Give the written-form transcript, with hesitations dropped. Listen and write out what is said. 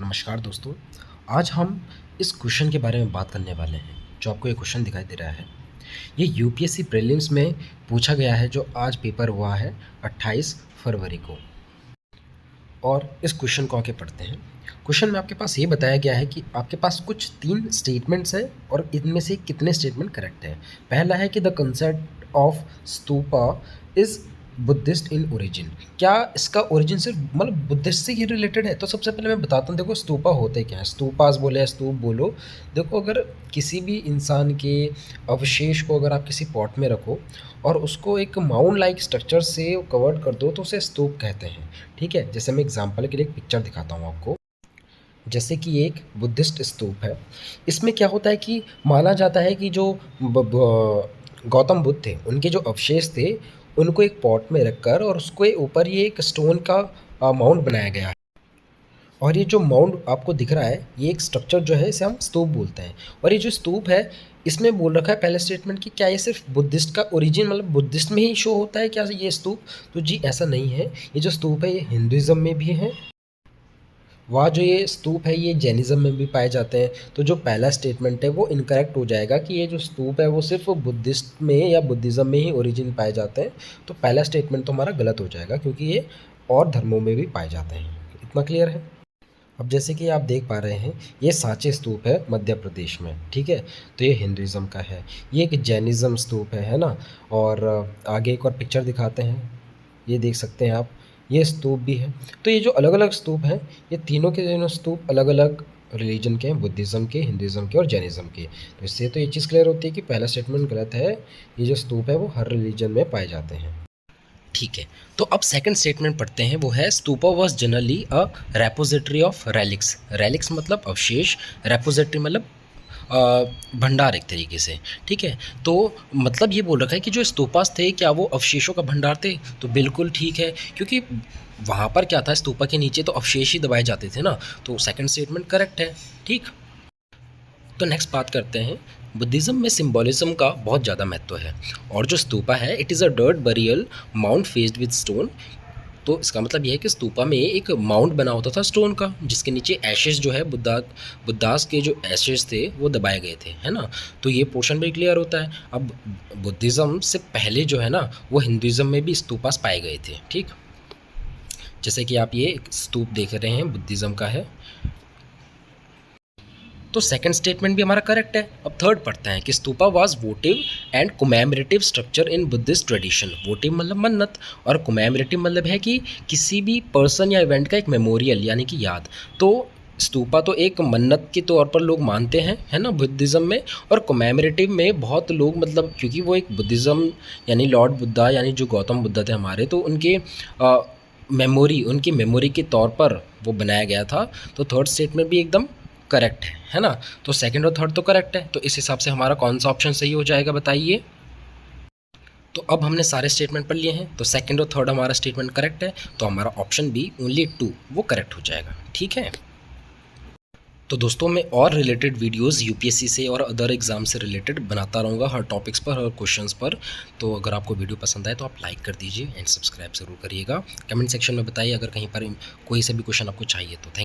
नमस्कार दोस्तों। आज हम इस क्वेश्चन के बारे में बात करने वाले हैं। जो आपको ये क्वेश्चन दिखाई दे रहा है, ये यूपीएससी प्रीलिम्स में पूछा गया है, जो आज पेपर हुआ है 28 फरवरी को। और इस क्वेश्चन को आगे पढ़ते हैं। क्वेश्चन में आपके पास ये बताया गया है कि आपके पास कुछ 3 स्टेटमेंट्स हैं और इनमें से कितने स्टेटमेंट करेक्ट हैं। पहला है कि the concept of stupa is Buddhist in origin. क्या इसका ओरिजिन सिर्फ मतलब बुद्धिस्ट से ही रिलेटेड है? तो सबसे पहले मैं बताता हूँ। देखो, स्तूपा होते क्या है। स्तूपास बोले या स्तूप बोलो, देखो अगर किसी भी इंसान के अवशेष को अगर आप किसी पॉट में रखो और उसको एक माउंट लाइक स्ट्रक्चर से कवर कर दो तो उसे स्तूप कहते हैं। ठीक है, जैसे मैं एग्जांपल के लिए एक पिक्चर दिखाता हूँ आपको। जैसे कि एक बुद्धिस्ट स्तूप है। इसमें क्या होता है कि माना जाता है कि जो गौतम बुद्ध थे, उनके जो अवशेष थे, उनको एक पॉट में रखकर और उसके ऊपर ये एक स्टोन का माउंट बनाया गया है। और ये जो माउंट आपको दिख रहा है, ये एक स्ट्रक्चर जो है इसे हम स्तूप बोलते हैं। और ये जो स्तूप है, इसमें बोल रखा है पहले स्टेटमेंट कि क्या ये सिर्फ बुद्धिस्ट का ओरिजिन मतलब बुद्धिस्ट में ही शो होता है क्या ये स्तूप? तो जी ऐसा नहीं है। ये जो स्तूप है ये हिंदुज़म में भी है, वह जो ये स्तूप है ये जैनिज़्म में भी पाए जाते हैं। तो जो पहला स्टेटमेंट है वो इनकरेक्ट हो जाएगा कि ये जो स्तूप है वो सिर्फ बुद्धिस्ट में या बुद्धिज़्म में ही ओरिजिन पाए जाते हैं। तो पहला स्टेटमेंट तो हमारा गलत हो जाएगा, क्योंकि ये और धर्मों में भी पाए जाते हैं। इतना क्लियर है? अब जैसे कि आप देख पा रहे हैं, ये सांची स्तूप है मध्य प्रदेश में। ठीक है, तो ये हिंदुज़्म का है। ये एक जैनिज़्म स्तूप है ना। और आगे एक और पिक्चर दिखाते हैं, ये देख सकते हैं आप, ये स्तूप भी है। तो ये जो अलग अलग स्तूप हैं, ये तीनों के तीनों स्तूप अलग अलग रिलीजन के हैं, बुद्धिज़्म के, हिंदुज़्म के और जैनिज़्म के। तो इससे तो ये चीज़ क्लियर होती है कि पहला स्टेटमेंट गलत है। ये जो स्तूप है वो हर रिलीजन में पाए जाते हैं। ठीक है, तो अब सेकंड स्टेटमेंट पढ़ते हैं। वो है stupa was generally a repository of relics. Relics मतलब अवशेष, रेपोजिटरी मतलब भंडार एक तरीके से। ठीक है, तो मतलब ये बोल रखा है कि जो स्तूपास थे क्या वो अवशेषों का भंडार थे? तो बिल्कुल ठीक है, क्योंकि वहाँ पर क्या था, स्तूपा के नीचे तो अवशेष ही दबाए जाते थे ना। तो सेकंड स्टेटमेंट करेक्ट है। ठीक, तो नेक्स्ट बात करते हैं। बुद्धिज़्म में सिंबॉलिज्म का बहुत ज़्यादा महत्व है। और जो स्तूपा है, it is a dirt burial mount faced with stone. तो इसका मतलब ये है कि स्तूपा में एक माउंट बना होता था स्टोन का, जिसके नीचे एशेस जो है बुद्धास के जो एशेस थे वो दबाए गए थे, है ना। तो ये पोर्शन भी क्लियर होता है। अब बुद्धिज़्म से पहले जो है ना, वो हिंदुज़्म में भी स्तूपास पाए गए थे। ठीक, जैसे कि आप ये एक स्तूप देख रहे हैं, बुद्धिज़्म का है। तो सेकंड स्टेटमेंट भी हमारा करेक्ट है। अब थर्ड पढ़ते हैं कि stupa was votive and commemorative structure in Buddhist tradition. Votive मतलब मन्नत और कोमैमोरेटिव मतलब है कि किसी भी पर्सन या इवेंट का एक मेमोरियल यानी कि याद। तो स्तूपा तो एक मन्नत के तौर पर लोग मानते हैं, है ना, बुद्धिज़्म में। और कोमैमोरेटिव में बहुत लोग मतलब क्योंकि वो एक बुद्धिज़्म यानी लॉर्ड बुद्धा यानी जो गौतम बुद्ध थे हमारे, तो उनके उनकी मेमोरी के तौर पर वो बनाया गया था। तो थर्ड स्टेटमेंट भी एकदम करेक्ट है ना। तो सेकंड और थर्ड तो करेक्ट है। तो इस हिसाब से हमारा कौन सा ऑप्शन सही हो जाएगा बताइए। तो अब हमने सारे स्टेटमेंट पढ़ लिए हैं, तो सेकंड और थर्ड हमारा स्टेटमेंट करेक्ट है। तो हमारा ऑप्शन बी ओनली 2 वो करेक्ट हो जाएगा। ठीक है, तो दोस्तों मैं और रिलेटेड वीडियोस यूपीएससी से और अदर एग्ज़ाम से रिलेटेड बनाता रहूँगा, हर टॉपिक्स पर, हर क्वेश्चंस पर। तो अगर आपको वीडियो पसंद आए तो आप लाइक कर दीजिए एंड सब्सक्राइब ज़रूर करिएगा। कमेंट सेक्शन में बताइए अगर कहीं पर कोई से भी क्वेश्चन आपको चाहिए तो। थैंक